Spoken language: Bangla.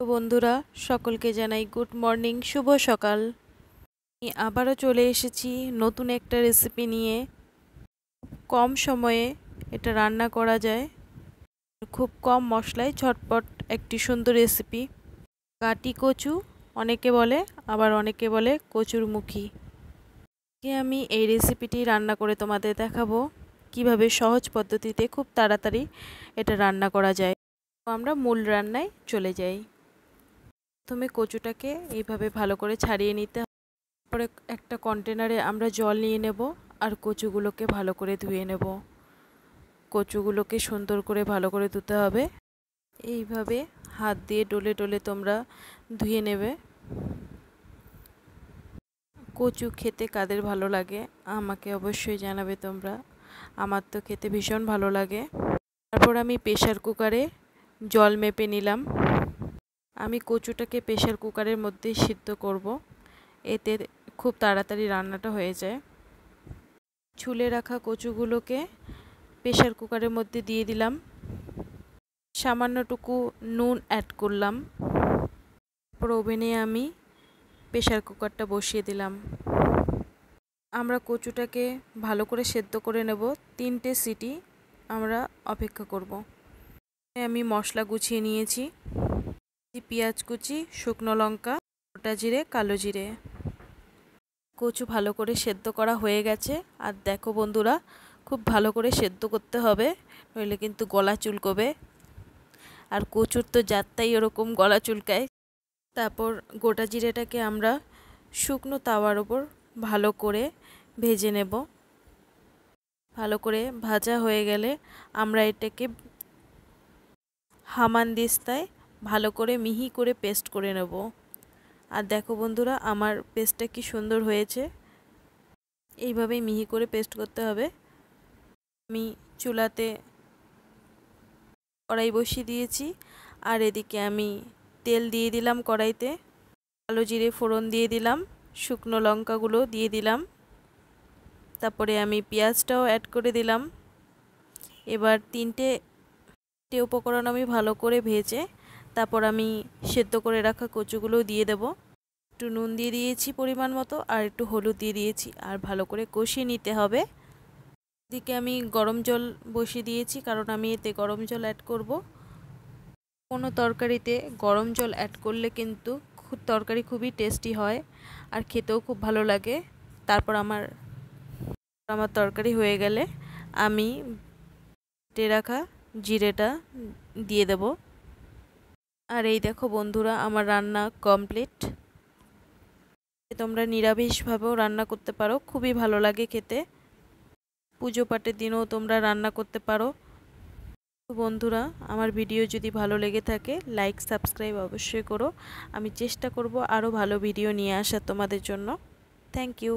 তো বন্ধুরা সকলকে জানাই গুড মর্নিং, শুভ সকাল। আমি আবারও চলে এসেছি নতুন একটা রেসিপি নিয়ে। কম সময়ে এটা রান্না করা যায়, খুব কম মশলায় ঝটপট একটি সুন্দর রেসিপি। কাটি কচু অনেকে বলে, আবার অনেকে বলে কচুরমুখী। আমি এই রেসিপিটি রান্না করে তোমাদের দেখাবো কিভাবে সহজ পদ্ধতিতে খুব তাড়াতাড়ি এটা রান্না করা যায়। তো আমরা মূল রান্নায় চলে যাই। প্রথমে কচুটাকে এইভাবে ভালো করে ছাড়িয়ে নিতে হবে। তারপরে একটা কন্টেনারে আমরা জল নিয়ে নেব আর কচুগুলোকে ভালো করে ধুয়ে নেব। কচুগুলোকে সুন্দর করে ভালো করে ধুতে হবে। এইভাবে হাত দিয়ে ডলে ডলে তোমরা ধুয়ে নেবে। কচু খেতে কাদের ভালো লাগে আমাকে অবশ্যই জানাবে তোমরা। আমার তো খেতে ভীষণ ভালো লাগে। তারপর আমি প্রেসার কুকারে জল মেপে নিলাম। আমি কচুটাকে প্রেসার কুকারের মধ্যে সিদ্ধ করব, এতে খুব তাড়াতাড়ি রান্নাটা হয়ে যায়। ছুলে রাখা কচুগুলোকে প্রেসার কুকারের মধ্যে দিয়ে দিলাম। সামান্যটুকু নুন অ্যাড করলাম। তারপর ওভেনে আমি প্রেসার কুকারটা বসিয়ে দিলাম। আমরা কচুটাকে ভালো করে সেদ্ধ করে নেব। 3টে সিটি আমরা অপেক্ষা করব। আমি মশলা গুছিয়ে নিয়েছি, পেঁয়াজ কুচি, শুকনো লঙ্কা, গোটা জিরে, কালো জিরে। কচু ভালো করে সেদ্ধ করা হয়ে গেছে। আর দেখো বন্ধুরা, খুব ভালো করে সেদ্ধ করতে হবে, নইলে কিন্তু গলা চুলকোবে। আর কচুর তো জাতটাই ওরকম, গলা চুলকায়। তারপর গোটা জিরেটাকে আমরা শুকনো তাওয়ার ওপর ভালো করে ভেজে নেব। ভালো করে ভাজা হয়ে গেলে আমরা এটাকে হামানদিস্তায় ভালো করে মিহি করে পেস্ট করে নেব। আর দেখো বন্ধুরা, আমার পেস্টটা কি সুন্দর হয়েছে। এইভাবেই মিহি করে পেস্ট করতে হবে। আমি চুলাতে কড়াই বসিয়ে দিয়েছি, আর এদিকে আমি তেল দিয়ে দিলাম কড়াইতে। কালো জিরে ফোড়ন দিয়ে দিলাম, শুকনো লঙ্কাগুলো দিয়ে দিলাম। তারপরে আমি পেঁয়াজটাও অ্যাড করে দিলাম। এবার তিনটে উপকরণ আমি ভালো করে ভেজে তারপর আমি সেদ্ধ করে রাখা কচুগুলো দিয়ে দেব। একটু নুন দিয়ে দিয়েছি পরিমাণ মতো, আর একটু হলুদ দিয়ে দিয়েছি, আর ভালো করে কষিয়ে নিতে হবে। এদিকে আমি গরম জল বসিয়ে দিয়েছি, কারণ আমি এতে গরম জল অ্যাড করব। কোনো তরকারিতে গরম জল অ্যাড করলে কিন্তু তরকারি খুবই টেস্টি হয় আর খেতেও খুব ভালো লাগে। তারপর আমার তরকারি হয়ে গেলে আমি বেটে রাখা জিরেটা দিয়ে দেব। আর এই দেখো বন্ধুরা, আমার রান্না কমপ্লিট। তোমরা নিরামিষভাবেও রান্না করতে পারো, খুবই ভালো লাগে খেতে। পুজো পাঠের দিনেও তোমরা রান্না করতে পারো। বন্ধুরা, আমার ভিডিও যদি ভালো লেগে থাকে লাইক সাবস্ক্রাইব অবশ্যই করো। আমি চেষ্টা করব আরও ভালো ভিডিও নিয়ে আসা তোমাদের জন্য। Thank you.